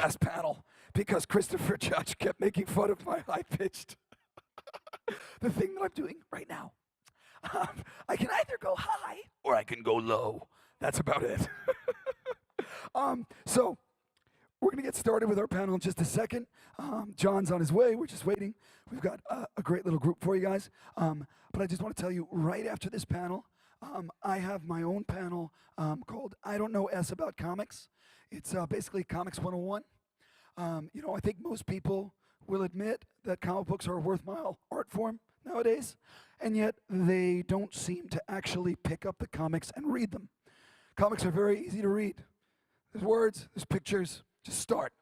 last panel because Christopher Judge kept making fun of my high-pitched, the thing that I'm doing right now. I can either go high or I can go low. That's about it. So we're going to get started with our panel in just a second. John's on his way. We're just waiting. We've got a great little group for you guys. But I just want to tell you, right after this panel, I have my own panel called I Don't Know S About Comics. It's basically Comics 101. You know, I think most people will admit that comic books are a worthwhile art form nowadays, and yet they don't seem to actually pick up the comics and read them. Comics are very easy to read. There's words, there's pictures, just start.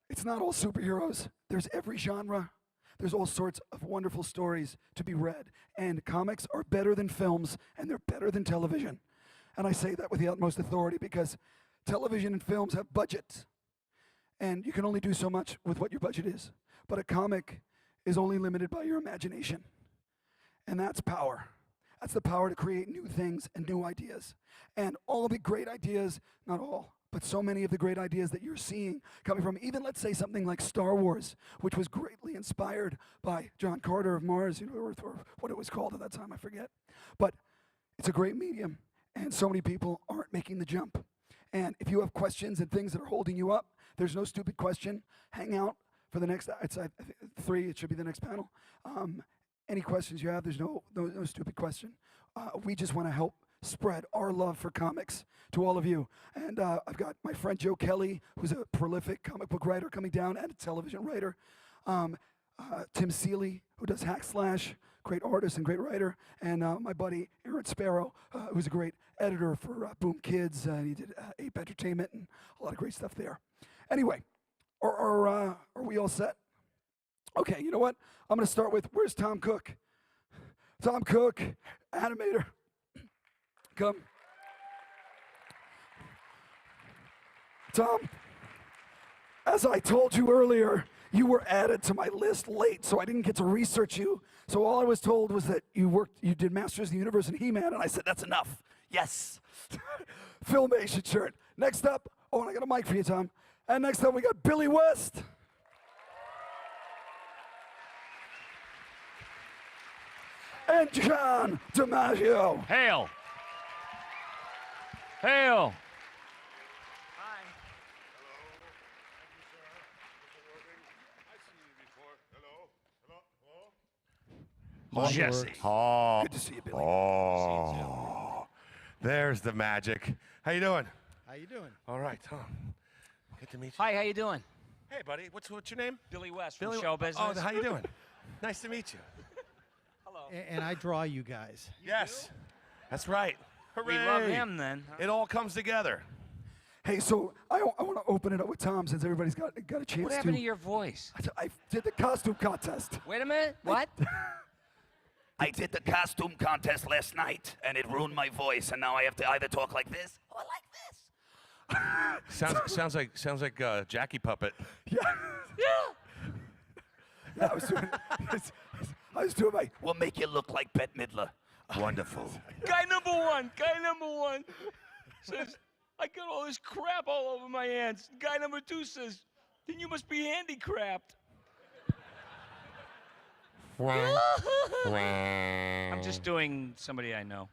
It's not all superheroes. There's every genre. There's all sorts of wonderful stories to be read. And comics are better than films, and they're better than television. And I say that with the utmost authority because television and films have budgets. And you can only do so much with what your budget is. But a comic is only limited by your imagination. And that's power. That's the power to create new things and new ideas. And all of the great ideas, not all, but so many of the great ideas that you're seeing coming from, even let's say something like Star Wars, which was greatly inspired by John Carter of Mars, you know, or what it was called at that time, I forget. But it's a great medium, and so many people aren't making the jump. And if you have questions and things that are holding you up, there's no stupid question. Hang out for the next, I think 3, it should be the next panel. Any questions you have, there's no stupid question. We just want to help spread our love for comics to all of you. And I've got my friend Joe Kelly, who's a prolific comic book writer coming down, and a television writer. Tim Seeley, who does Hack Slash, great artist and great writer. And my buddy Aaron Sparrow, who's a great editor for Boom Kids. He did Ape Entertainment and a lot of great stuff there. Anyway, are we all set? Okay, you know what? I'm going to start with, where's Tom Cook? Tom Cook, animator. Come. Tom, as I told you earlier, you were added to my list late, so I didn't get to research you. So all I was told was that you did Masters of the Universe and He-Man, and I said, that's enough. Yes. Filmation shirt. Next up, and I got a mic for you, Tom. And next up, we got Billy West. And John DiMaggio. Hail. Hail. Hi. Hello. Jesse. Oh, Good to see you, Billy. oh, there's the magic. How you doing? How you doing? All right, Tom. Good to meet you. Hi, how you doing? Hey, buddy. What's your name? Billy West from Billy. Show Business. Oh, how you doing? Nice to meet you. Hello. And I draw you guys. Yes, that's right. We Hooray! love him then. It all comes together. Hey, so I want to open it up with Tom since everybody's got a chance What to. happened to your voice? I did the costume contest. Wait a minute. What? I did the costume contest last night, and it ruined my voice, and now I have to either talk like this or like this. Sounds like Jackie Puppet. Yeah. Yeah, I was doing my. We'll make you look like Bette Midler. Wonderful. Guy number one says, I got all this crap all over my hands. Guy number 2 says, then you must be handicapped. I'm just doing somebody I know.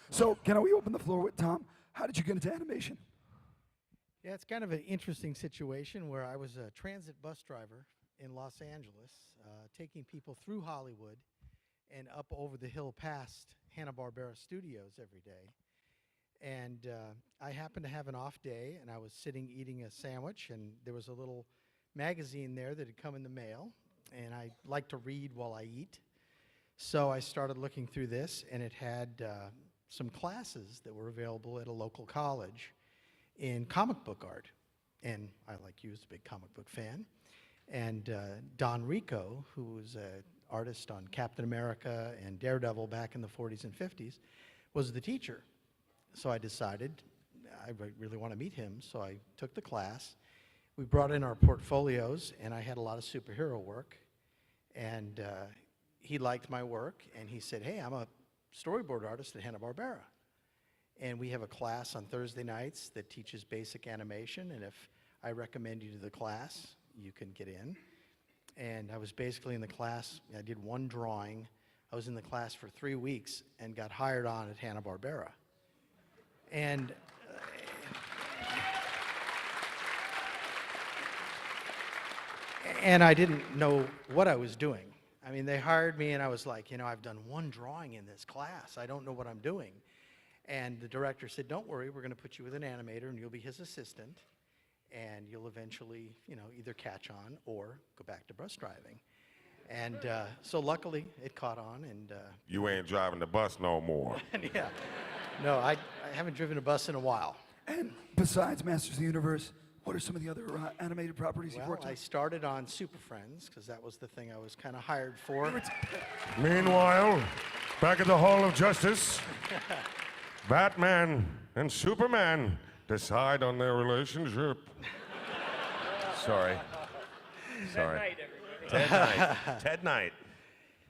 So can we open the floor with Tom? How did you get into animation? Yeah, it's kind of an interesting situation where I was a transit bus driver in Los Angeles, taking people through Hollywood and up over the hill past Hanna-Barbera Studios every day. And I happened to have an off day, and I was sitting eating a sandwich, and there was a little magazine there that had come in the mail, and I like to read while I eat. So I started looking through this, and it had some classes that were available at a local college in comic book art. And I, like you, was a big comic book fan. And Don Rico, who was an artist on Captain America and Daredevil back in the 40s and 50s, was the teacher. So I decided I really want to meet him, so I took the class. We brought in our portfolios, and I had a lot of superhero work. And he liked my work, and he said, hey, I'm a storyboard artist at Hanna-Barbera. And we have a class on Thursday nights that teaches basic animation, and if I recommend you to the class. You can get in. And I was basically in the class. I did one drawing. I was in the class for 3 weeks and got hired on at Hanna-Barbera. And I didn't know what I was doing. I mean, they hired me and I was like, I've done one drawing in this class. I don't know what I'm doing. And the director said, don't worry, we're going to put you with an animator and you'll be his assistant. And you'll eventually, either catch on or go back to bus driving. And so luckily it caught on. And You ain't driving the bus no more. yeah, no, I haven't driven a bus in a while. And besides Masters of the Universe, what are some of the other animated properties you've Well, worked on? I started on Super Friends because that was the thing I was kind of hired for. Meanwhile, back at the Hall of Justice, Batman and Superman decide on their relationship. Sorry. Ted Knight. Ted Knight.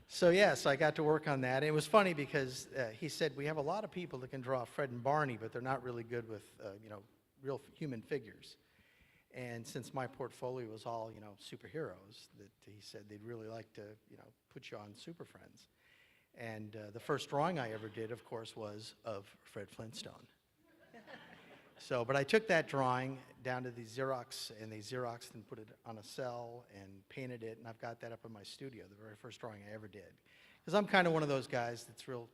So yes, I got to work on that. It was funny because he said we have a lot of people that can draw Fred and Barney, but they're not really good with real human figures. And since my portfolio was all superheroes, that he said they'd really like to put you on Super Friends. And the first drawing I ever did, of course, was of Fred Flintstone. So, but I took that drawing down to the Xerox, and they Xeroxed and put it on a cell and painted it, and I've got that up in my studio, the very first drawing I ever did. Because I'm kind of one of those guys that's real,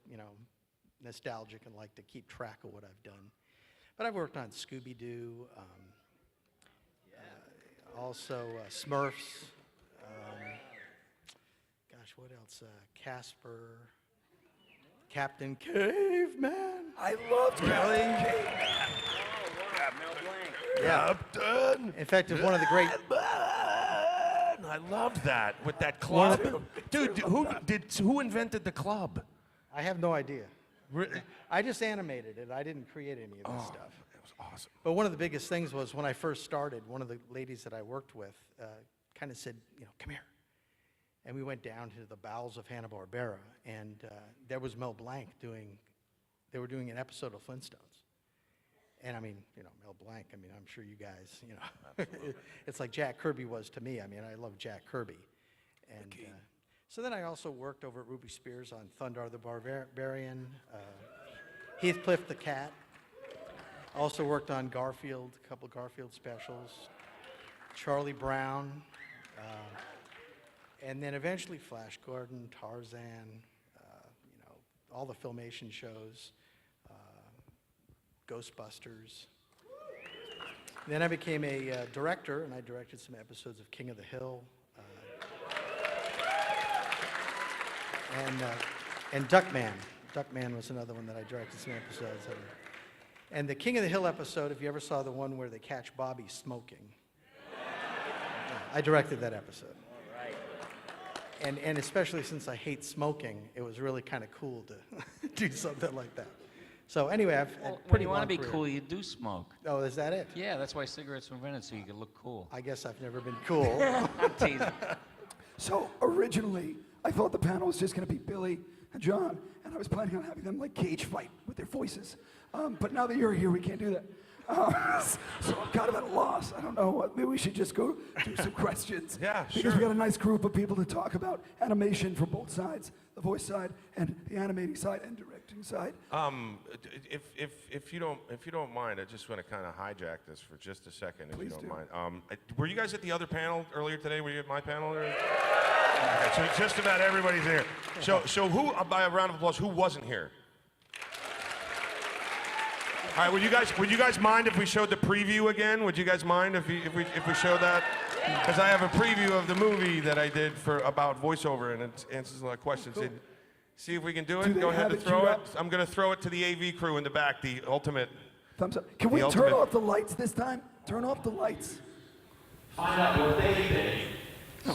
nostalgic and like to keep track of what I've done. But I've worked on Scooby-Doo, also Smurfs, gosh, what else? Casper, Captain Caveman. I loved Captain Caveman. Yeah. Captain. In fact, it's one of the great. I loved that with that club. Dude, who invented the club? I have no idea. Really? I just animated it. I didn't create any of this stuff. It was awesome. But one of the biggest things was when I first started, one of the ladies that I worked with kind of said, come here. And we went down to the bowels of Hanna-Barbera, and there was Mel Blanc they were doing an episode of Flintstones. And I mean, Mel Blanc, I'm sure you guys, it's like Jack Kirby was to me. I love Jack Kirby. And so then I also worked over at Ruby Spears on Thundar the Barbarian, Heathcliff the Cat. Also worked on Garfield, a couple Garfield specials, Charlie Brown, and then eventually Flash Gordon, Tarzan, all the Filmation shows, Ghostbusters. Then I became a director, and I directed some episodes of King of the Hill, and Duckman. Duckman was another one that I directed some episodes of. And the King of the Hill episode, if you ever saw the one where they catch Bobby smoking, I directed that episode. And especially since I hate smoking, it was really kind of cool to do something like that. So anyway, I've had When pretty you want long to be career. cool, you do smoke. Oh, is that it? Yeah, that's why cigarettes were invented, so you could look cool. I guess I've never been cool. I'm teasing. So originally, I thought the panel was just going to be Billy and John, and I was planning on having them like cage fight with their voices. But now that you're here, we can't do that. So I'm kind of at a loss. I don't know. Maybe we should just go do some questions. Yeah, Because sure. we got a nice group of people to talk about animation from both sides, the voice side and the animating side and directing side. If you don't mind, I just want to kind of hijack this for just a second, if Please you don't do. mind. Were you guys at the other panel earlier today? Were you at my panel? Okay, so just about everybody's here. So who, by a round of applause, who wasn't here? All right, would you guys mind if we showed the preview again? Would you guys mind if we showed that? Because I have a preview of the movie that I did about voiceover, and it answers a lot of questions. Cool. See if we can do Do it. they Go ahead have and it throw queued it. up? I'm going to throw it to the AV crew in the back, the ultimate. Thumbs up. Can we The turn ultimate- off the lights this time? Turn off the lights. Find out what they think, so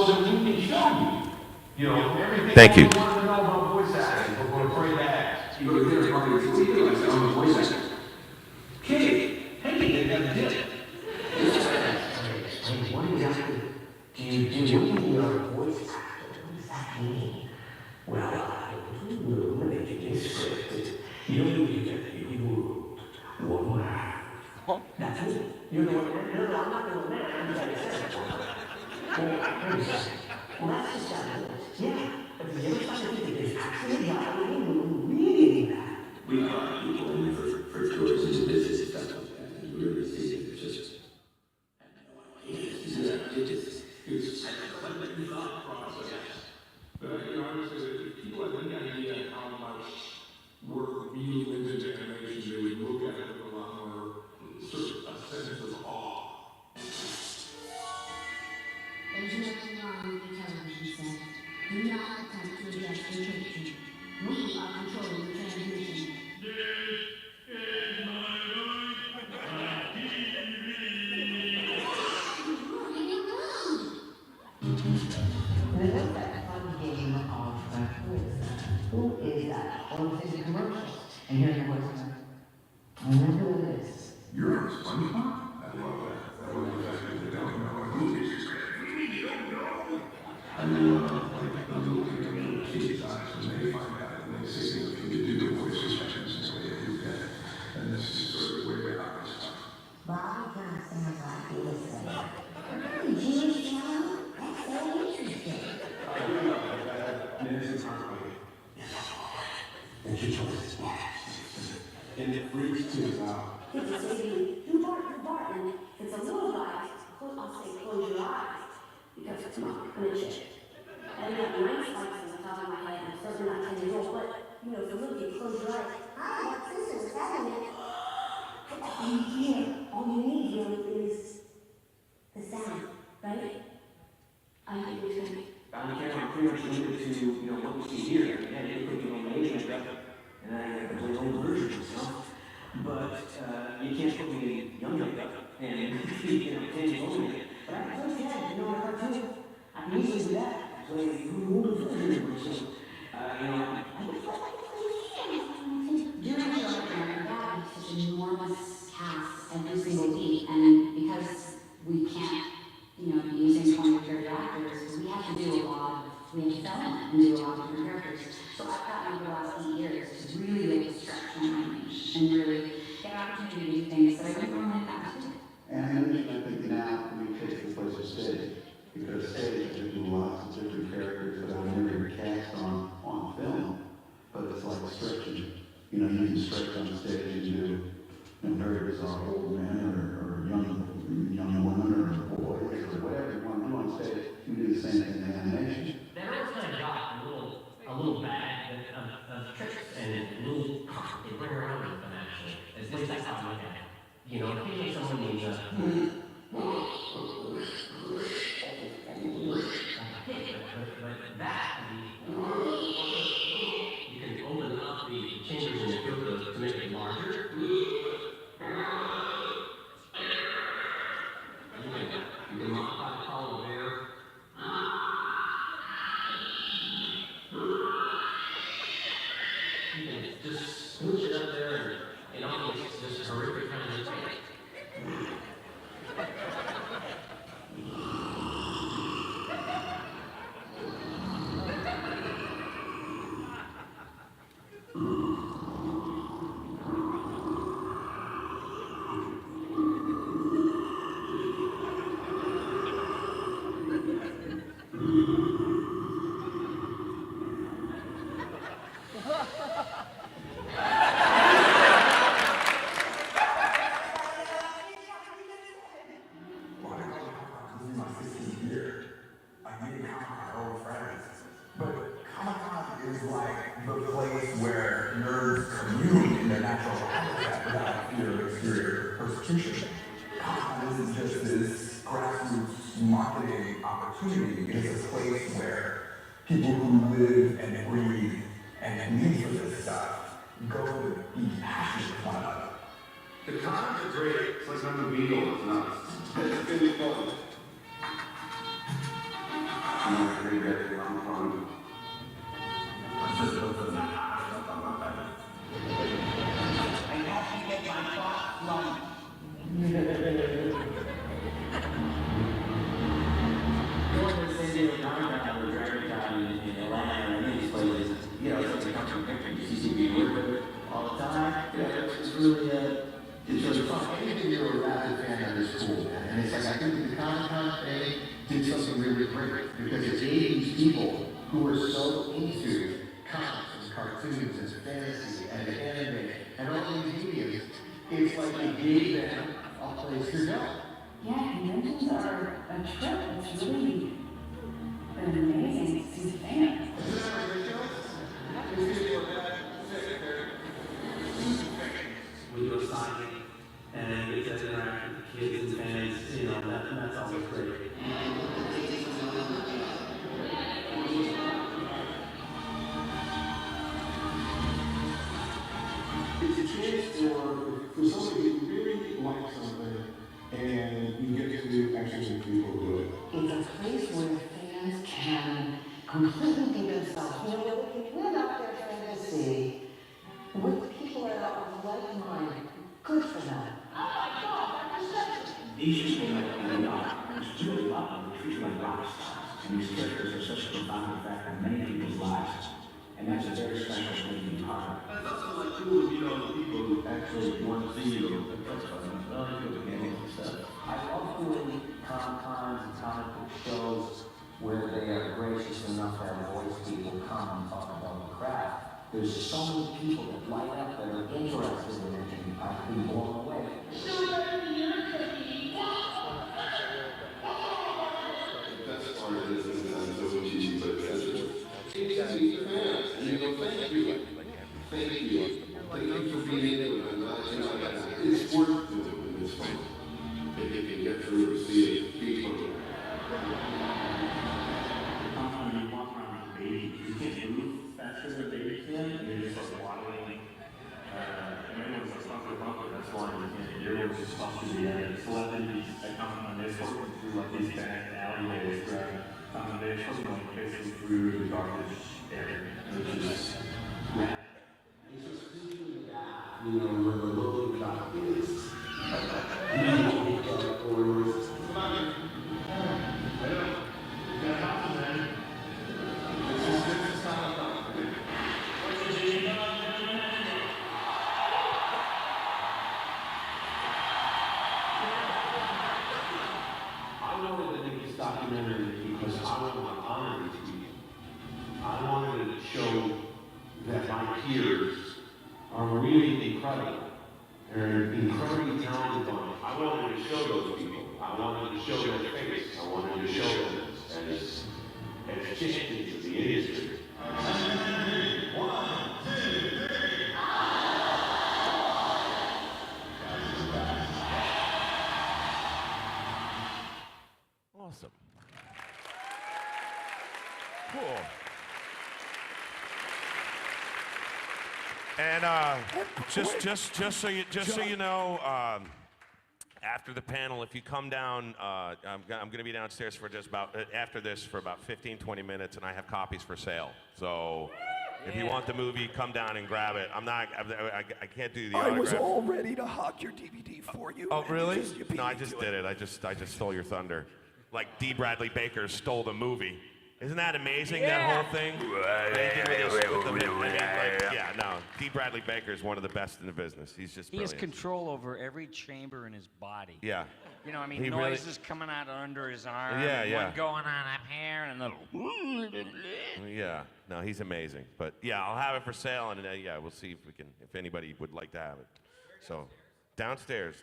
that we can show you, everything. Thank you. You want to know about voice acting, but we're afraid to ask. You go to their party, what do you do? I say, I'm a voice actor. Kid, hey, they got a dip. Hey, what exactly do you do when you're a voice actor? What does that mean? Well, I was in the room and they get scripted. You get one laugh. That's it. You're the one that, no, I'm not the one that. I'm just like, well, that's just how it is. Yeah, but the other side of it is actually a guy who really that. We are people in for tours into business stuff like that, and we really see it. It's just, I don't know what it is. It's I don't know what the thought process. But honestly, if people have any idea how much work really went into animation, they would look at it with a lot more sort of a sense of awe. There's nothing wrong with the television set. Do not attempt to adjust your picture. We are controlling the transmission. There's that fun game of who is that? Or is it commercials? And here's your voice. I remember who it is. You're on SpongeBob? I love that. I love the fact that they don't know what movies is great. You don't know. I love like the little kids' eyes when they find out and they say if you could do the voice expressions and say you can. And this is sort of way back and stuff. Bob kind of sounds like he was saying, "Hey, Jimmy John, that's so interesting." And she chose his box. And it freaks kids out. It's a baby, you bark, and it's a little guy. I'll say close your eyes, because come on, I'm gonna check. And I have 9 spikes on the top of my head, and I'm certainly not 10 years old, but, you know, if the little kid close your eyes, hi, what sister was having it? All you need really is the sound, right? I know what you're saying. I'm pretty much limited to, you know, what we see here. And it could be animation and I can play old versions and stuff. But you can't put me in young makeup and you know, 10 years old makeup. But I can play that, you know, in a cartoon. I can easily do that. Play older versions. So, you know, Doing a show like that is such an enormous task every single week, and because we can't, you know, be using 20 character actors, we have to do a lot. We have to film and do a lot of different characters. So I've gotten over the last 8 years to really like stretch my range and really get an opportunity to do things that I wouldn't normally have to do. Animation, I think now we take the place of stage, because stage you do lots of different characters that I've never cast on film, but it's like stretching. You know, you can stretch on stage and do, you know, very bizarre old men or young women or boys or whatever you want to do on stage. You do the same thing in animation. that always kind of got a little bag of tricks and a little they bring around with them actually. At least that's how I look at it. You know, occasionally someone needs a but that you can open up the chambers in the filter to make it larger. You can modify the color there. You can just switch it up there and almost just horrific kind of take. People who live and breathe and live for this stuff go to be passionate with one another. The concerts are great. It's like on the Beatles. It's nuts. It's really fun. I'm not pretty good at I'm fun. I just look for that. I have to get my thoughts flowing. Going to San Diego Comic-Con or DragonCon in Atlanta and any of these places, you know, it's like a country picture. You see people work with it all the time. Yeah, it's really fun. Anything you're a rapid fan of did something really great because it gave these people who were so into comics and cartoons and fantasy and anime and all these mediums, it's like it gave them a place to go. Yeah, conventions are a trip. It's really been amazing to see the fans. We do a signing and we get to interact with kids and fans, you know, that's always great. It's a chance for somebody who really likes something and you get to actually make people do it. It's a place where fans can completely be themselves. You know, they can live out their fantasy with people that are of like mind. Good for them. These people that we are, it's really love, we treat like rock stars. And these characters are such a profound effect on many people's lives. And that's a very special thing to be part of. It's also like cool, you know, the people who actually want to see you and touch on them. And stuff. I love doing Comic-Cons and comic book shows where they are gracious enough to have voice people come and talk about the craft. There's so many people that light up that are interested in it, and I've been blown away. The best part of this is I'm so cheesy, but it's the fans. And you go, thank you. Thank you. Thank you for being in it. It's worth doing, and it's fun. If you can get through to see it, be fun. Sometimes you walk around like a baby, you can't move faster than a baby can, and you're just like waddling. And everyone's like stuck with a bumper, that's why you can't, everyone's just stuck through the air. Celebrities that come on this working through like these back alleyways, they're supposed to be like basically through the garbage area, which is rad. It's just thinking that, you know, where the loading dock is. I wanted to make this documentary because I wanted to honor these people. I wanted to show that my peers are really incredible. They're an incredibly talented bunch. I wanted to show those people. I wanted to show their face. I wanted to show them as champions of the industry. Awesome. Cool. And just so you know, after the panel, if you come down, I'm going to be downstairs for just about after this for about 15-20 minutes, and I have copies for sale. So if you want the movie, come down and grab it. I can't do the I autograph. was all ready to hawk your DVD for you. Oh, and really? you beat No, I me just to did it. I just stole your thunder. Like D. Bradley Baker stole the movie. Isn't that amazing, that whole thing? Yeah, no. D. Bradley Baker is one of the best in the business. He's just He has brilliant. control over every chamber in his body. Yeah. You know, I mean, He really- noises coming out under his arm. Yeah, and yeah. One going on up here, and then. Yeah, no, he's amazing. But yeah, I'll have it for sale, and yeah, we'll see if anybody would like to have it. So, downstairs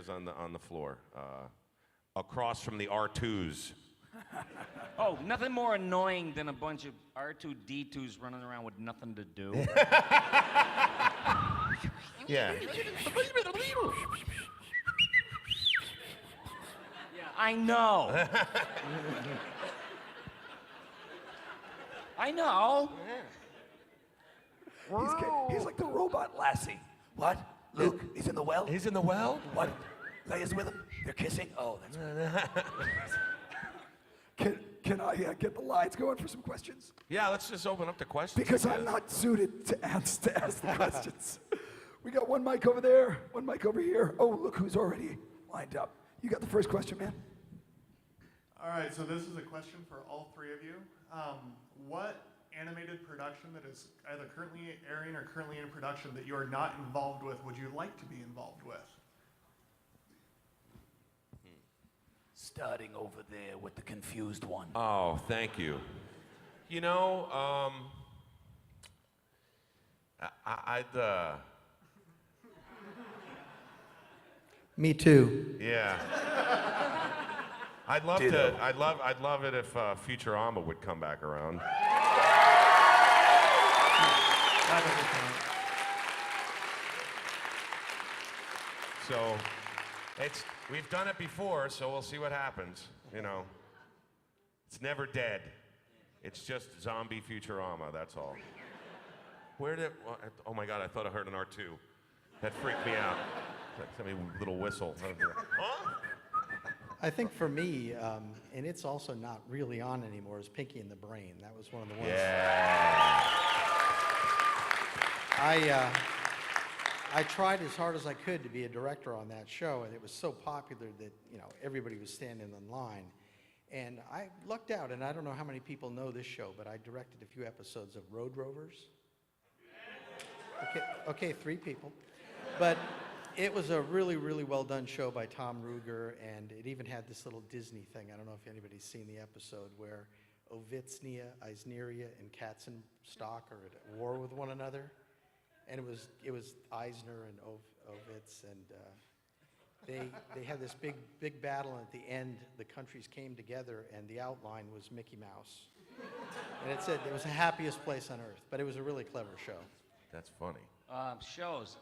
on the floor, across from the R2s. Oh, nothing more annoying than a bunch of R2-D2s running around with nothing to do. Yeah. I know. I know. He's like the robot Lassie. What? Luke, he's in the well? He's in the well? What? Leia's with him? They're kissing? Oh, that's Can I get the lines going for some questions? Yeah, let's just open up the questions. Because I'm not suited to ask the questions. We got one mic over there, one mic over here. Oh, look who's already lined up. You got the first question, man. All right, so this is a question for all three of you. What animated production that is either currently airing or currently in production that you are not involved with would you like to be involved with? Starting over there with the confused one. Oh, thank you. You know, I'd Me too. yeah. I'd love Ditto. I'd love it if Futurama would come back around. So, we've done it before, so we'll see what happens. You know, it's never dead. It's just zombie Futurama. That's all. Oh my God! I thought I heard an R2. That freaked me out. That little whistle. Huh? I think for me, and it's also not really on anymore, is Pinky and the Brain. That was one of the ones. Yeah. I tried as hard as I could to be a director on that show, and it was so popular that, you know, everybody was standing in line. And I lucked out, and I don't know how many people know this show, but I directed a few episodes of Road Rovers. Okay, 3 people. But it was a really, really well done show by Tom Ruger, and it even had this little Disney thing. I don't know if anybody's seen the episode where Ovitsnia, Eisneria, and Katzenstock are at war with one another. And it was Eisner and Ovitz, and they had this big battle, and at the end, the countries came together, and the outline was Mickey Mouse. And it said it was the happiest place on earth, but it was a really clever show. That's funny. Shows.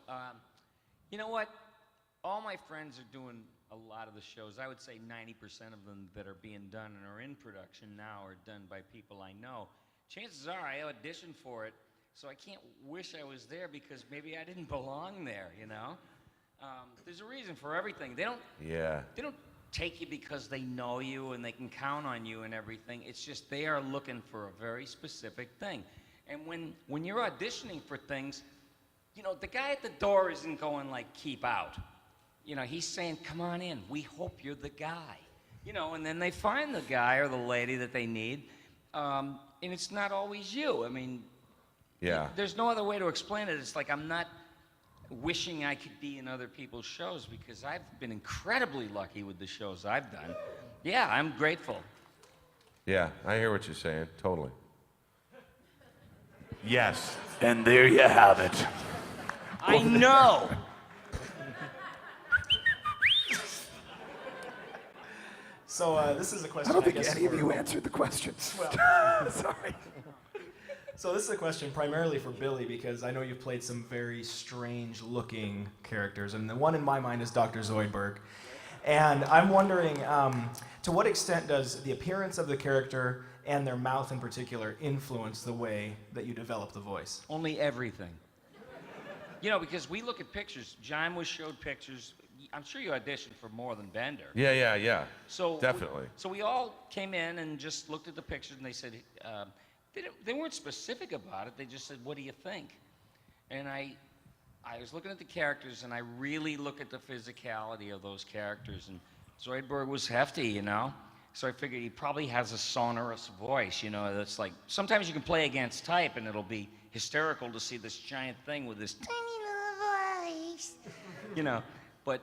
You know what? All my friends are doing a lot of the shows. I would say 90% of them that are being done and are in production now are done by people I know. Chances are I auditioned for it, so I can't wish I was there because maybe I didn't belong there, you know? There's a reason for everything. They don't take you because they know you and they can count on you and everything. It's just they are looking for a very specific thing. And when you're auditioning for things, you know, the guy at the door isn't going like, keep out. You know, he's saying, come on in. We hope you're the guy. You know, and then they find the guy or the lady that they need. And it's not always you. I mean, yeah. There's no other way to explain it. It's like I'm not wishing I could be in other people's shows because I've been incredibly lucky with the shows I've done. Yeah, I'm grateful. Yeah, I hear what you're saying. Totally. Yes. And there you have it. I know. So this is a question. I don't think guess, any of for- you answered the question. Well, Sorry. So this is a question primarily for Billy because I know you've played some very strange-looking characters, and the one in my mind is Dr. Zoidberg. And I'm wondering, to what extent does the appearance of the character and their mouth in particular influence the way that you develop the voice? Only everything. You know, because we look at pictures. John was showed pictures. I'm sure you auditioned for more than Bender. Yeah. So Definitely. So we all came in and just looked at the pictures, and they said, they weren't specific about it. They just said, what do you think? And I was looking at the characters, and I really look at the physicality of those characters. And Zoidberg was hefty, you know? So I figured he probably has a sonorous voice, you know, that's like, sometimes you can play against type, and it'll be hysterical to see this giant thing with this tiny little voice, you know? But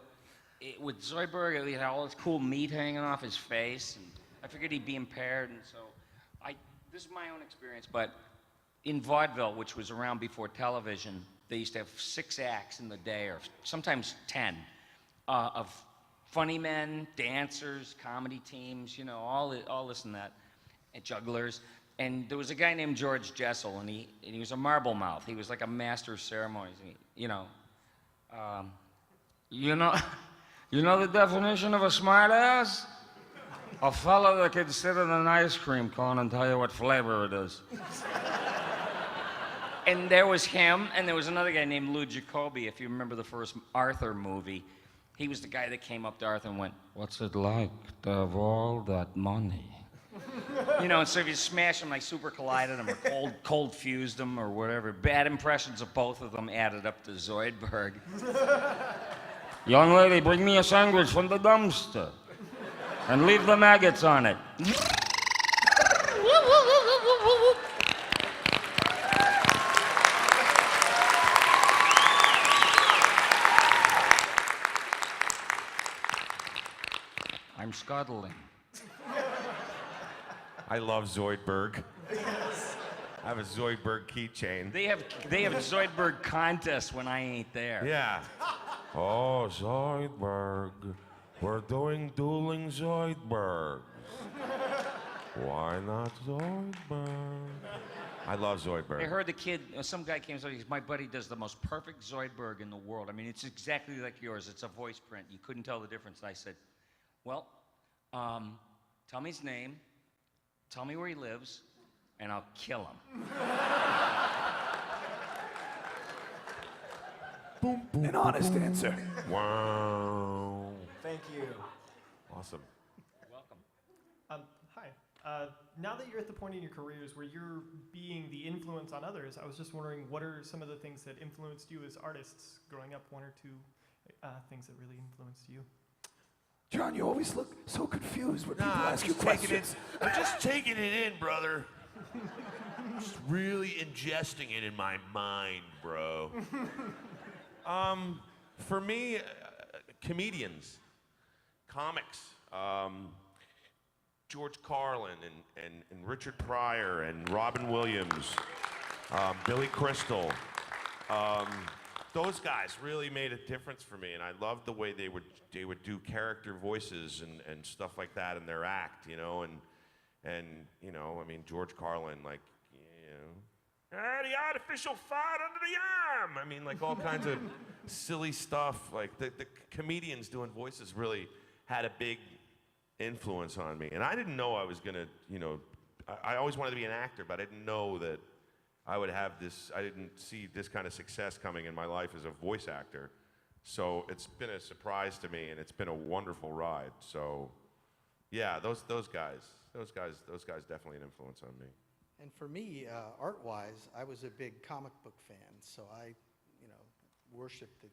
with Zoidberg, he had all this cool meat hanging off his face, and I figured he'd be impaired, and so this is my own experience, but in vaudeville, which was around before television, they used to have 6 acts in the day, or sometimes 10, of funny men, dancers, comedy teams, you know, all this and that, and jugglers. And there was a guy named George Jessel, and he was a marble mouth. He was like a master of ceremonies. You know the definition of a smart ass? A fellow that can sit in an ice cream cone and tell you what flavor it is. And there was him, and there was another guy named Lou Jacoby, if you remember the first Arthur movie. He was the guy that came up to Arthur and went, what's it like to have all that money? You know, and so if you smash him, like super collided him, or cold fused him, or whatever. Bad impressions of both of them added up to Zoidberg. Young lady, bring me a sandwich from the dumpster. And leave the maggots on it. I'm scuttling. I love Zoidberg. I have a Zoidberg keychain. They have Zoidberg contests when I ain't there. Yeah. Oh, Zoidberg. We're doing dueling Zoidbergs. Why not Zoidberg? I love Zoidberg. I heard the kid, some guy came and said, my buddy does the most perfect Zoidberg in the world. I mean, it's exactly like yours. It's a voice print. You couldn't tell the difference. And I said, well, tell me his name, tell me where he lives, and I'll kill him. Boom, boom. An honest answer. Wow. Thank you. Awesome. Welcome. Hi. Now that you're at the point in your careers where you're being the influence on others, I was just wondering what are some of the things that influenced you as artists growing up, one or two things that really influenced you? John, you always look so confused when people ask you questions. I'm just taking it in, brother. Just really ingesting it in my mind, bro. For me, comedians, comics, George Carlin and Richard Pryor and Robin Williams, Billy Crystal. Those guys really made a difference for me, and I loved the way they would do character voices and stuff like that in their act, you know, and you know, I mean, George Carlin, like, you know, the artificial fart under the arm. I mean, like all kinds of silly stuff. Like the comedians doing voices really had a big influence on me, and I didn't know I was gonna, you know, I always wanted to be an actor, but I didn't know that I would have this, I didn't see this kind of success coming in my life as a voice actor. So it's been a surprise to me, and it's been a wonderful ride. So yeah, those guys definitely an influence on me. And for me, art-wise, I was a big comic book fan, so I, you know, worshipped the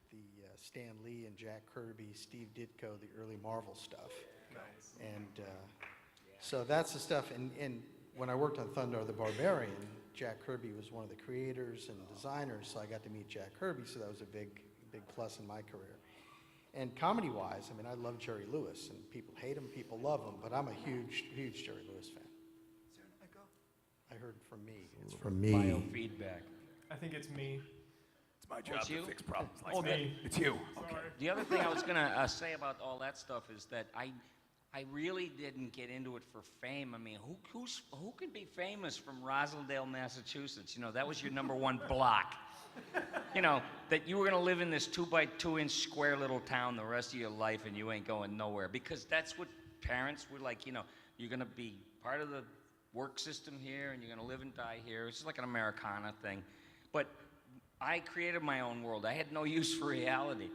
Stan Lee and Jack Kirby, Steve Ditko, the early Marvel stuff. Nice. And so that's the stuff. And when I worked on Thunder the Barbarian, Jack Kirby was one of the creators and designers, so I got to meet Jack Kirby, so that was a big plus in my career. And comedy-wise, I mean, I love Jerry Lewis, and people hate him, people love him, but I'm a huge Jerry Lewis fan. Is there an echo? I heard from me. It's from me. Biofeedback. I think it's me. It's my job to fix problems like Oh, that. me. It's you. Sorry. The other thing I was gonna say about all that stuff is that I really didn't get into it for fame. I mean, who can be famous from Roslindale, Massachusetts? You know, that was your #1 block. You know, that you were gonna live in this 2-by-2-inch square little town the rest of your life, and you ain't going nowhere, because that's what parents were like. You know, you're gonna be part of the work system here, and you're gonna live and die here. It's just like an Americana thing. But I created my own world. I had no use for reality.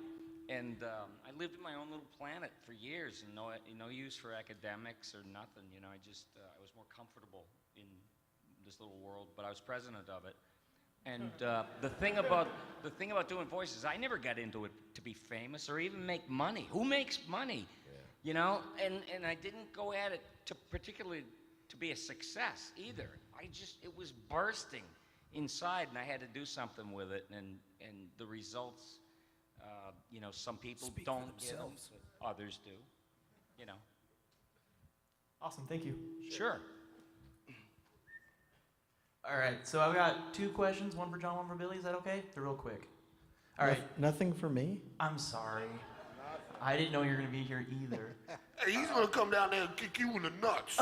And I lived in my own little planet for years, and no use for academics or nothing. You know, I was more comfortable in this little world, but I was president of it. And the thing about doing voices, I never got into it to be famous or even make money. Who makes money? Yeah. You know, and I didn't go at it to particularly to be a success either. It was bursting inside, and I had to do something with it, and the results. You know, some people Speak don't for get them, themselves. but others do. You know. Awesome, thank you. Sure. All right, so I've got 2 questions, one for John, one for Billy. Is that okay? They're real quick. All right. Nothing for me? I'm sorry. I didn't know you were going to be here either. Hey, he's gonna come down there and kick you in the nuts.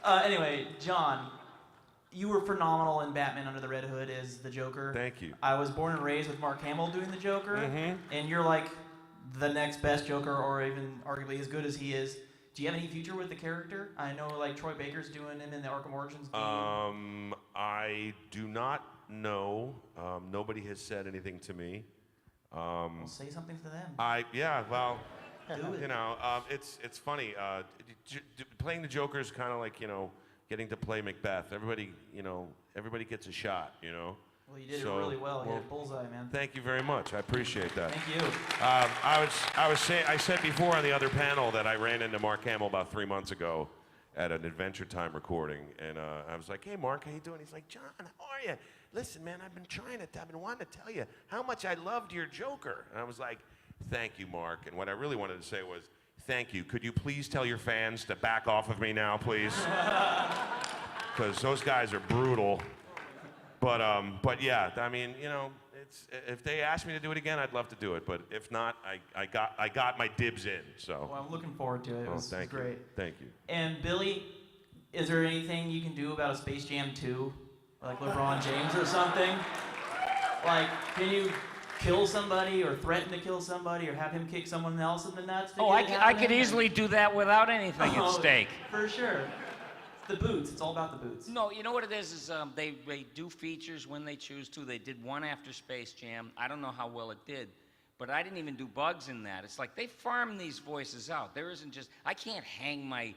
Anyway, John, you were phenomenal in Batman Under the Red Hood as the Joker. Thank you. I was born and raised with Mark Hamill doing the Joker, and you're like the next best Joker, or even arguably as good as he is. Do you have any future with the character? I know like Troy Baker's doing him in the Arkham Origins game. I do not know. Nobody has said anything to me. Well, say something to them. Yeah, well, Do it. you know, it's funny. Playing the Joker is kind of like, you know, getting to play Macbeth. Everybody gets a shot, you know. Well, you did it really well. You hit a bullseye, man. Thank you very much. I appreciate that. Thank you. I said before on the other panel that I ran into Mark Hamill about 3 months ago at an Adventure Time recording, and I was like, "Hey, Mark, how you doing?" He's like, "John, how are you? Listen, man, I've been wanting to tell you how much I loved your Joker." And I was like, thank you, Mark. And what I really wanted to say was, thank you. Could you please tell your fans to back off of me now, please? Because those guys are brutal. But yeah, I mean, you know, if they ask me to do it again, I'd love to do it. But if not, I got my dibs in. So. Well, I'm looking forward to it. It was thank great. you. Thank you. And Billy, is there anything you can do about a Space Jam 2? Like LeBron James or something? Like, can you kill somebody or threaten to kill somebody or have him kick someone else in the nuts? Oh, I could easily do that without anything at stake. For sure. The boots. It's all about the boots. No, you know what it is they do features when they choose to. They did one after Space Jam. I don't know how well it did, but I didn't even do Bugs in that. It's like they farm these voices out. There isn't just, I can't hang my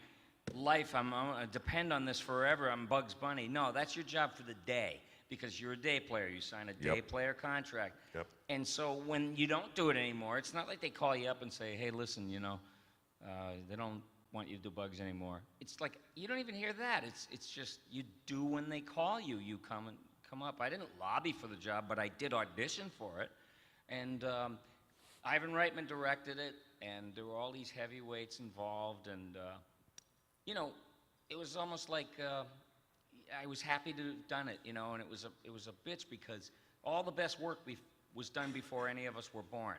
life, I'm gonna depend on this forever, I'm Bugs Bunny. No, that's your job for the day because you're a day player. You sign a day player contract. Yep. And so when you don't do it anymore, it's not like they call you up and say, hey, listen, you know, they don't want you to do Bugs anymore. It's like you don't even hear that. It's just you do when they call you. You come up. I didn't lobby for the job, but I did audition for it. And Ivan Reitman directed it, and there were all these heavyweights involved, and you know, it was almost like I was happy to have done it, you know, and it was a bitch because all the best work was done before any of us were born.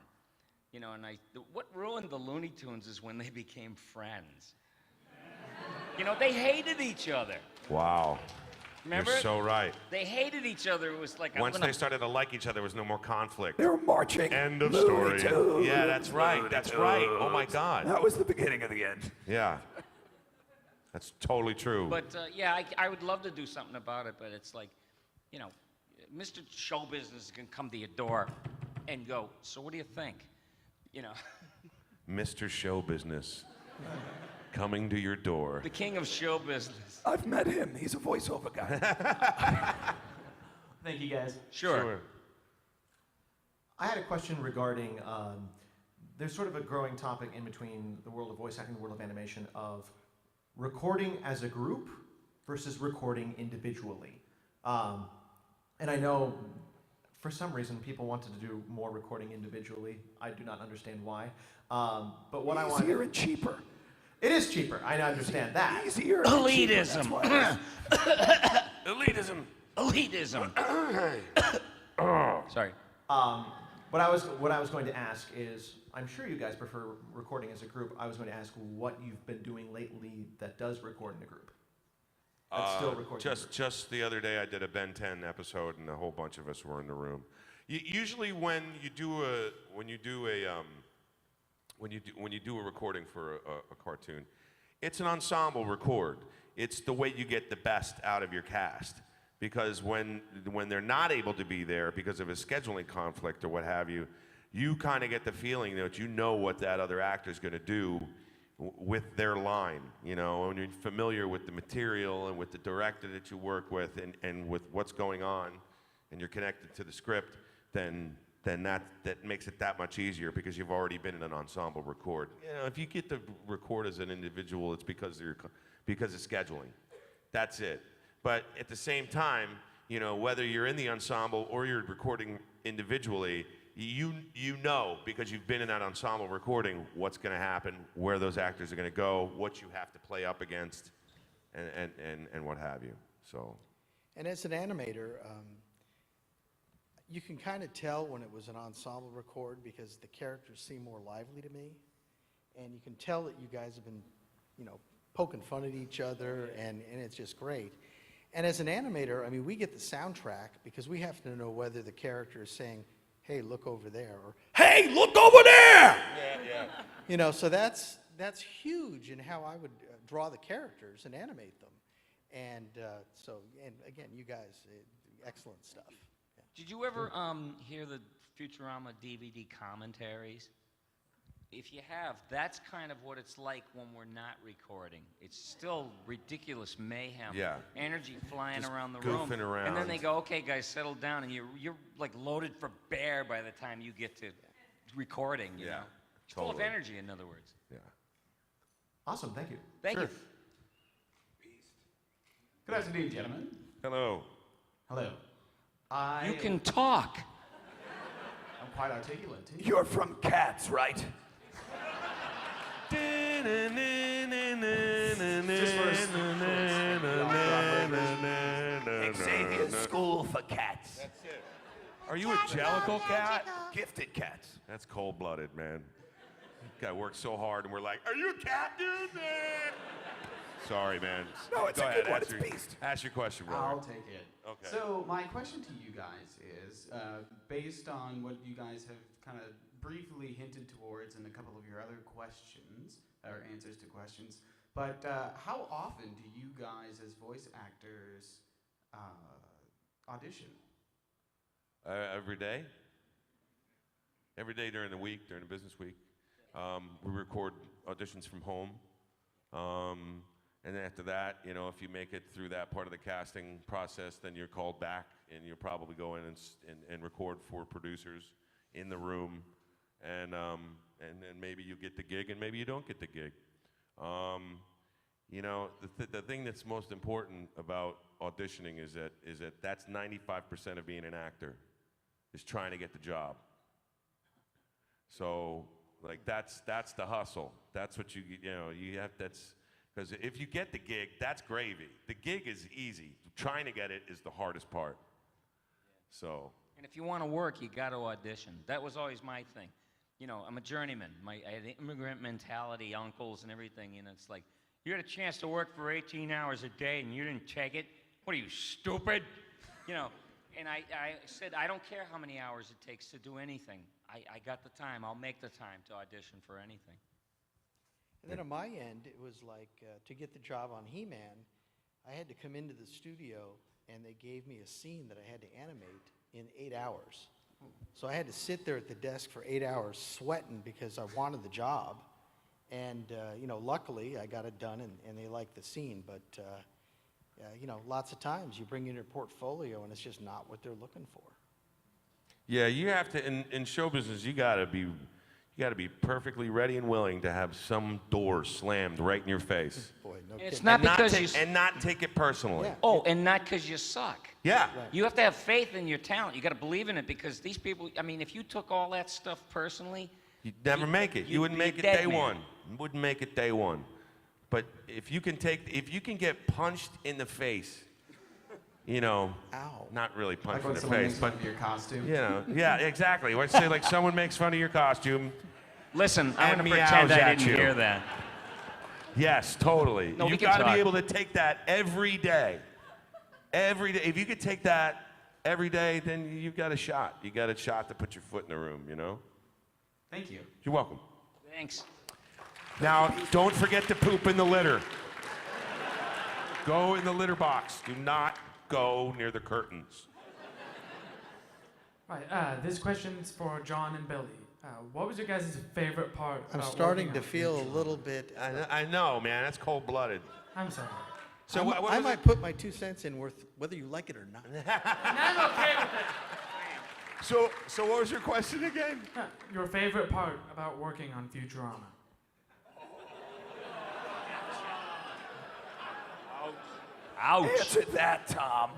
You know, and what ruined the Looney Tunes is when they became friends. You know, they hated each other. Wow. Remember? You're so right. They hated each other. It was like Once they started to like each other, there was no more conflict. They were marching. End of Looney story. Tunes. Yeah, that's right. That's right. Oh my God. That was the beginning of the end. Yeah. That's totally true. But yeah, I would love to do something about it, but it's like, you know, Mr. Show Business can come to your door and go, so what do you think? You know. Mr. Show Business coming to your door. The king of show business. I've met him. He's a voiceover guy. Thank you, guys. Sure. I had a question regarding, there's sort of a growing topic in between the world of voice acting and the world of animation of recording as a group versus recording individually. And I know for some reason people wanted to do more recording individually. I do not understand why. But what I want Easier and cheaper. It is cheaper. I understand that. Easier and Elitism. cheaper. That's why Elitism. Elitism. Sorry. What I was going to ask is, I'm sure you guys prefer recording as a group. I was going to ask what you've been doing lately that does record in a group. That's still recording. Just the other day, I did a Ben 10 episode, and a whole bunch of us were in the room. Usually, when you do a recording for a cartoon, it's an ensemble record. It's the way you get the best out of your cast. Because when they're not able to be there because of a scheduling conflict or what have you, you kind of get the feeling that you know what that other actor's going to do with their line, you know, and you're familiar with the material and with the director that you work with and with what's going on, and you're connected to the script, then that makes it that much easier because you've already been in an ensemble record. You know, if you get to record as an individual, it's because of scheduling. That's it. But at the same time, you know, whether you're in the ensemble or you're recording individually, you know, because you've been in that ensemble recording, what's going to happen, where those actors are going to go, what you have to play up against, and what have you. So. And as an animator, you can kind of tell when it was an ensemble record because the characters seem more lively to me, and you can tell that you guys have been, you know, poking fun at each other, and it's just great. And as an animator, I mean, we get the soundtrack because we have to know whether the character is saying, hey, look over there, or hey, look over there! Yeah. You know, so that's huge in how I would draw the characters and animate them. And and again, you guys, excellent stuff. Yeah. Did you ever hear the Futurama DVD commentaries? If you have, that's kind of what it's like when we're not recording. It's still ridiculous mayhem. Yeah. Energy flying Just around the room. goofing around. And then they go, okay, guys, settle down. And you're like loaded for bear by the time you get to recording, you know? It's full of totally. energy, in other words. Yeah. Awesome, thank you. Thank you. Good afternoon, gentlemen. Hello. Hello. You can talk. I'm quite articulate, too. You're from Cats, right? Xavier's School for Cats. That's it. Are you a jellicle cat? Gifted cats. That's cold-blooded, man. Guy worked so hard, and we're like, "Are you a cat, dude?" Sorry, man. No, it's Go a ahead, good one. ask It's your- beast. Ask your question, brother. I'll take it. Okay. So my question to you guys is, based on what you guys have kind of briefly hinted towards in a couple of your other questions, or answers to questions, but how often do you guys as voice actors audition? Every day. Every day during the week, during the business week. We record auditions from home. And then after that, you know, if you make it through that part of the casting process, then you're called back and you'll probably go in and record for producers in the room. And then maybe you get the gig and maybe you don't get the gig. You know, the thing that's most important about auditioning is that that's 95% of being an actor, is trying to get the job. So, like, that's the hustle. That's what you know, you have, that's, because if you get the gig, that's gravy. The gig is easy. Trying to get it is the hardest part. So. And if you want to work, you got to audition. That was always my thing. You know, I'm a journeyman. I had an immigrant mentality, uncles and everything. You know, it's like, you had a chance to work for 18 hours a day and you didn't take it? What are you, stupid? You know, and I said, I don't care how many hours it takes to do anything. I got the time. I'll make the time to audition for anything. And then on my end, it was like, to get the job on He-Man, I had to come into the studio and they gave me a scene that I had to animate in 8 hours. So I had to sit there at the desk for 8 hours sweating because I wanted the job. And, you know, luckily I got it done and they liked the scene. But, you know, lots of times you bring in your portfolio and it's just not what they're looking for. Yeah, you have to, in show business, you gotta be perfectly ready and willing to have some door slammed right in your face. Boy, no It's kidding. not and because not take it personally. Yeah. Oh, and not because you suck. Yeah. Right. You have to have faith in your talent. You got to believe in it because these people, I mean, if you took all that stuff personally, You'd never make it. You wouldn't you'd make be it a dead day man. one. You wouldn't make it day one. But if you can get punched in the face, you know, Ow. not really punched Like in when the someone face, makes but fun of your costume. you know, yeah, exactly. Let's say like someone makes fun of your costume. listen, I'm And going to pretend meows I at didn't you. hear that. Yes, totally. No, we You've can got to talk. be able to take that every day. Every day. If you could take that every day, then you've got a shot. You got a shot to put your foot in the room, you know? Thank you. You're welcome. Thanks. Now, don't forget to poop in the litter. Go in the litter box. Do not go near the curtains. Right, this question's for John and Billy. What was your guys' favorite part I'm about starting working to on feel a Future? little bit. I know, man. That's cold-blooded. I'm sorry. So I, what I was might it? put my 2 cents in worth whether you like it or not. I'm okay with it. So what was your question again? Your favorite part about working on Futurama? Ouch. Answer that, Tom.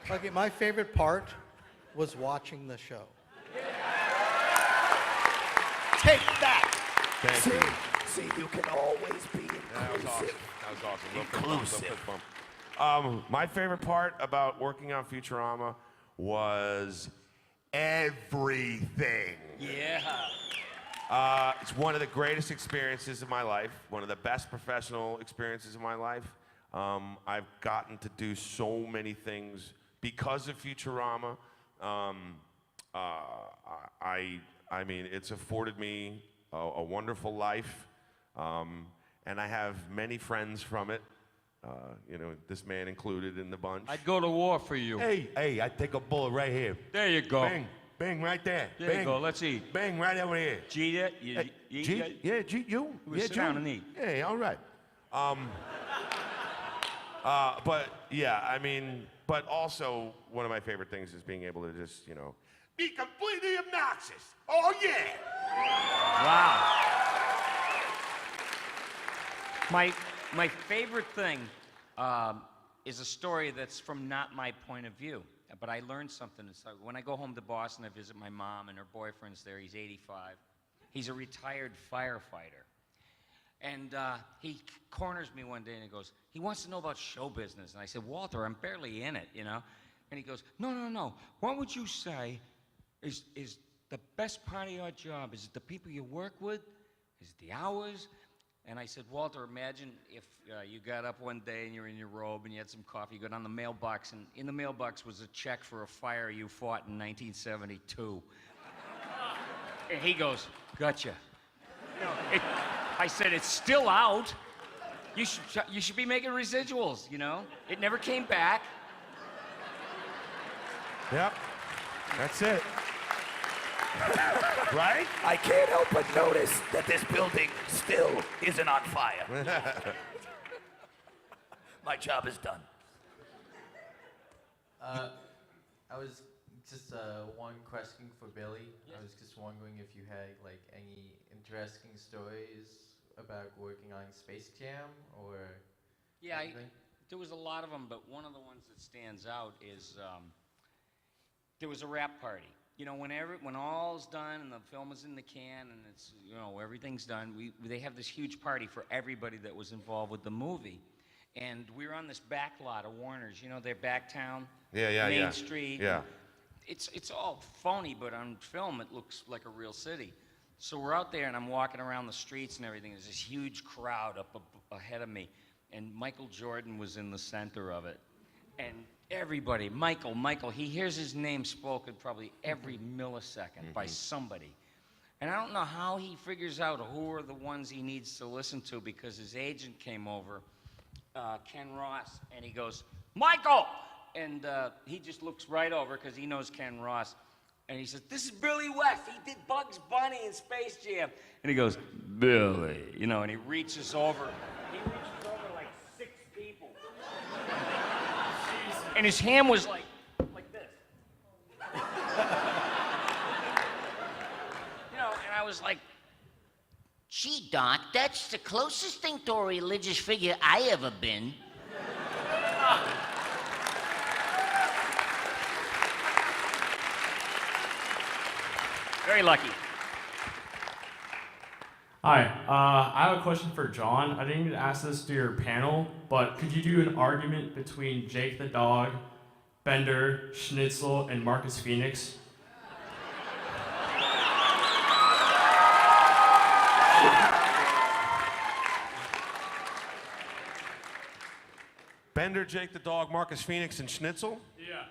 Okay, my favorite part was watching the show. Take that. Thank see, you. see, you can always be That was awesome. inclusive. That was awesome. Little fist bump, little Inclusive. fist bump. My favorite part about working on Futurama was everything. Yeah. It's one of the greatest experiences of my life, one of the best professional experiences of my life. I've gotten to do so many things because of Futurama. I mean, it's afforded me a wonderful life, and I have many friends from it. You know, this man included in the bunch. I'd go to war for you. Hey, I take a bullet right here. There you go. Bang, bang right there. There bang. you go. Let's eat. Bang right over here. Cheat it? You eat G? it? Yeah, G, you? Well, Yeah, sit G. down and eat. Hey, all right. But yeah, I mean, but also one of my favorite things is being able to just, you know, Be completely obnoxious. Oh, yeah. Wow. My favorite thing is a story that's from not my point of view, but I learned something. So when I go home to Boston, I visit my mom, and her boyfriend's there. He's 85. He's a retired firefighter. And he corners me one day and he goes, he wants to know about show business. And I said, Walter, I'm barely in it, you know? And he goes, no, no, no. What would you say is the best part of your job? Is it the people you work with? Is it the hours? And I said, Walter, imagine if you got up one day and you're in your robe and you had some coffee, you go down the mailbox, and in the mailbox was a check for a fire you fought in 1972. And he goes, gotcha. I said, it's still out. You should be making residuals, you know? It never came back. Yep, that's it. Right? I can't help but notice that this building still isn't on fire. My job is done. I was just one question for Billy. Yes. I was just wondering if you had like any interesting stories about working on Space Jam or Yeah, anything? there was a lot of them, but one of the ones that stands out is there was a rap party. You know, when all's done and the film is in the can and it's, you know, everything's done, they have this huge party for everybody that was involved with the movie. And we were on this back lot of Warner's, you know, they're Backtown, Main Street. Yeah. It's all phony, but on film it looks like a real city. So we're out there and I'm walking around the streets and everything. There's this huge crowd up ahead of me. And Michael Jordan was in the center of it. And everybody, Michael, he hears his name spoken probably every millisecond by somebody. And I don't know how he figures out who are the ones he needs to listen to, because his agent came over, Ken Ross, and he goes, Michael! And he just looks right over because he knows Ken Ross. And he says, this is Billy West. He did Bugs Bunny in Space Jam. And he goes, Billy, you know, and he reaches over. He reaches over like 6 people. And his hand was like this. You know, and I was like, gee, Doc, that's the closest thing to a religious figure I ever been. Very lucky. Hi, I have a question for John. I didn't even ask this to your panel, but could you do an argument between Jake the Dog, Bender, Schnitzel, and Marcus Phoenix? Bender, Jake the Dog, Marcus Phoenix, and Schnitzel? Yeah.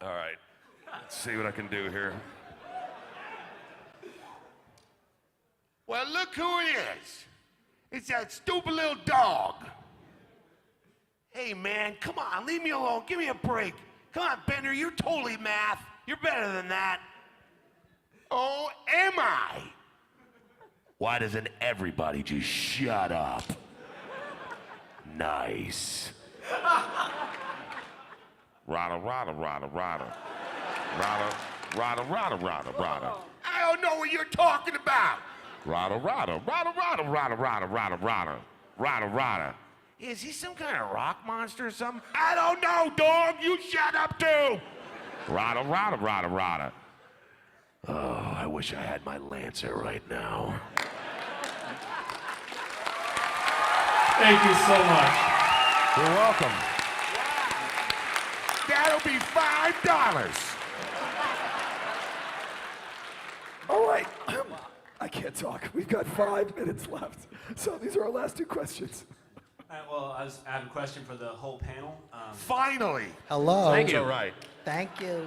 All right, let's see what I can do here. Well, look who it is. It's that stupid little dog. Hey, man, come on, leave me alone. Give me a break. Come on, Bender, you're totally math. You're better than that. Oh, am I? Why doesn't everybody just shut up? Nice. Rada, rada, rada, rada. Rada, rada, rada, rada, rada. I don't know what you're talking about. Rada, rada, rada, rada, rada, rada, rada, rada, rada, rada. Is he some kind of rock monster or something? I don't know, dog. You shut up too. Rada, rada, rada, rada. Oh, I wish I had my Lancer right now. Thank you so much. You're welcome. That'll be $5. All right. I can't talk. We've got 5 minutes left. So these are our last 2 questions. Well, I have a question for the whole panel. Finally. Hello. Thank you. All right. Thank you.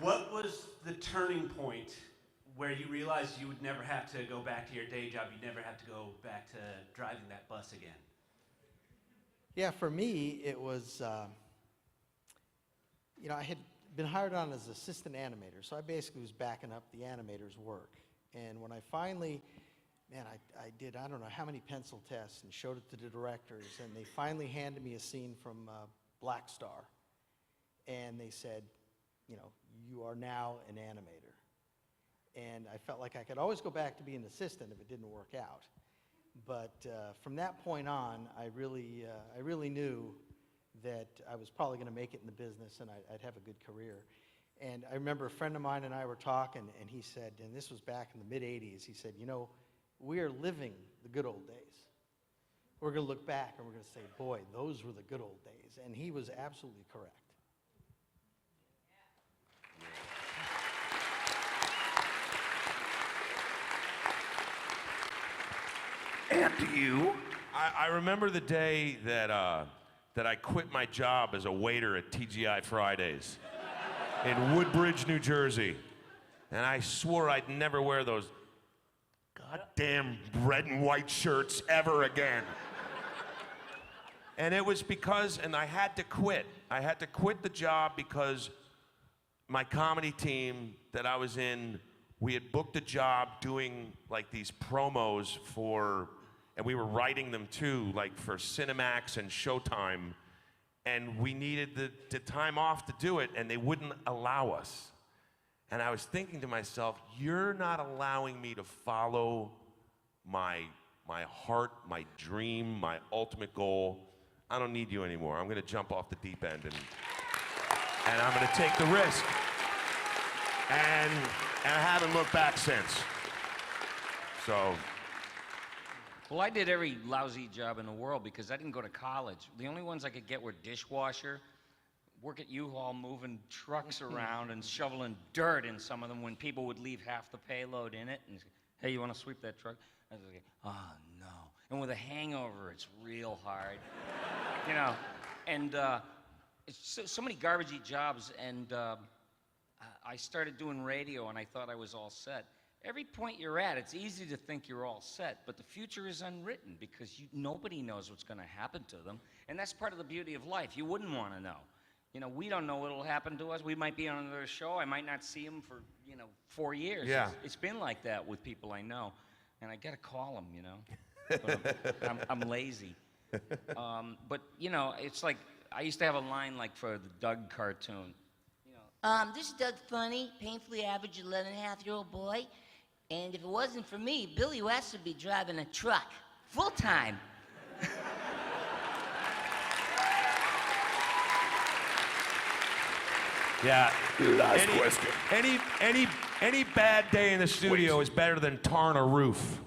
What was the turning point where you realized you would never have to go back to your day job, you'd never have to go back to driving that bus again? Yeah, for me, it was, you know, I had been hired on as assistant animator, so I basically was backing up the animator's work. And when I finally, man, I did, I don't know how many pencil tests and showed it to the directors, and they finally handed me a scene from Blackstar. And they said, you know, you are now an animator. And I felt like I could always go back to being an assistant if it didn't work out. But from that point on, I really knew that I was probably going to make it in the business and I'd have a good career. And I remember a friend of mine and I were talking, and he said, and this was back in the mid-'80s, he said, you know, we are living the good old days. We're going to look back and we're going to say, boy, those were the good old days. And he was absolutely correct. And you? I remember the day that I quit my job as a waiter at TGI Fridays in Woodbridge, New Jersey. And I swore I'd never wear those goddamn red and white shirts ever again. And it was because, and I had to quit. I had to quit the job because my comedy team that I was in, we had booked a job doing like these promos for, and we were writing them too, like for Cinemax and Showtime. And we needed the time off to do it, and they wouldn't allow us. And I was thinking to myself, you're not allowing me to follow my heart, my dream, my ultimate goal. I don't need you anymore. I'm gonna jump off the deep end and I'm gonna take the risk. And I haven't looked back since. So. Well, I did every lousy job in the world because I didn't go to college. The only ones I could get were dishwasher, work at U-Haul moving trucks around and shoveling dirt in some of them when people would leave half the payload in it and say, hey, you want to sweep that truck? I was like, oh, no. And with a hangover, it's real hard. You know, and it's so many garbagey jobs, and I started doing radio, and I thought I was all set. Every point you're at, it's easy to think you're all set, but the future is unwritten because nobody knows what's going to happen to them, and that's part of the beauty of life. You wouldn't want to know. You know, we don't know what'll happen to us. We might be on another show. I might not see them for, 4 years. Yeah. It's been like that with people I know, and I got to call them, But I'm lazy. But, it's like, I used to have a line like for the Doug cartoon. This is Doug Funny, painfully average 11-and-a-half-year-old boy. And if it wasn't for me, Billy West would be driving a truck, full time. Yeah. Last question. Any bad day in the studio is better than tarring a roof.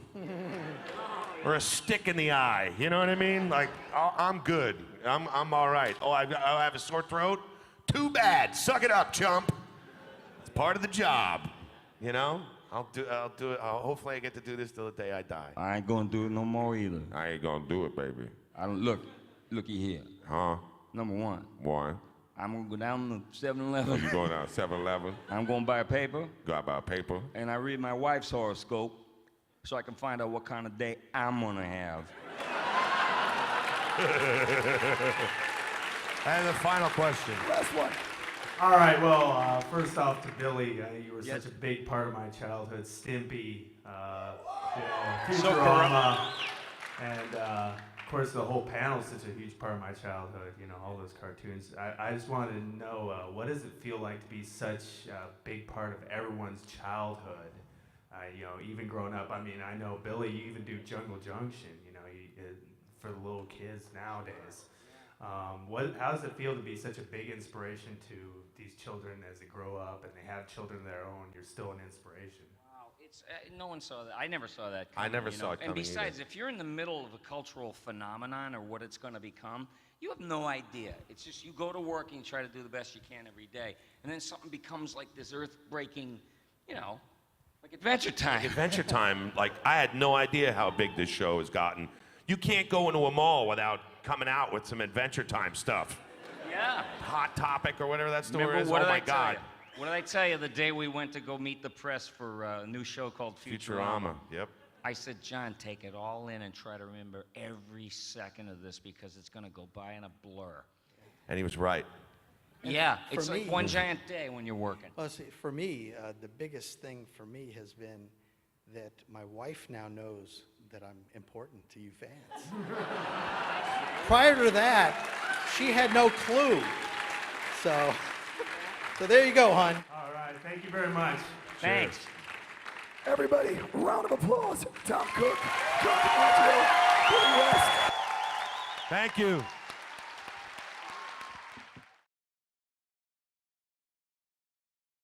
Or a stick in the eye. You know what I mean? Like, I'm good. I'm all right. Oh, I have a sore throat? Too bad. Suck it up, chump. It's part of the job. I'll do it. Hopefully I get to do this till the day I die. I ain't gonna do it no more either. I ain't gonna do it, baby. I don't looky here. Huh? Number one. One. I'm gonna go down to 7-Eleven. Oh, you going down 7-Eleven? I'm gonna buy a paper. Go out buy a paper. And I read my wife's horoscope so I can find out what kind of day I'm gonna have. And the final question. Last one. All right, well, first off to Billy, you were such a big part of my childhood. Stimpy, Futurama, and of course the whole panel is such a huge part of my childhood, all those cartoons. I just wanted to know, what does it feel like to be such a big part of everyone's childhood? Even growing up, I mean, I know, Billy, you even do Jungle Junction, for the little kids nowadays. How does it feel to be such a big inspiration to these children as they grow up and they have children of their own? You're still an inspiration. Wow, it's no one saw that. I never saw that I coming, never saw it coming And besides, either. if you're in the middle of a cultural phenomenon or what it's going to become, you have no idea. It's just you go to work and you try to do the best you can every day, and then something becomes like this earth-breaking, like Adventure Time. Like Adventure Time, like I had no idea how big this show has gotten. You can't go into a mall without coming out with some Adventure Time stuff. Yeah. Hot Topic or whatever that store Remember, is. what Oh did my I tell God. you? What did I tell you the day we went to go meet the press for a new show called Futurama? Yep. I said, John, take it all in and try to remember every second of this because it's going to go by in a blur. And he was right. Yeah, For it's like me- one giant day when you're working. Well, see, for me, the biggest thing for me has been that my wife now knows that I'm important to you fans. Prior to that, she had no clue. So there you go, hon. All right, thank you very much. Thanks. Everybody, round of applause. Tom Cook, John DiMaggio, Billy West. Thank you.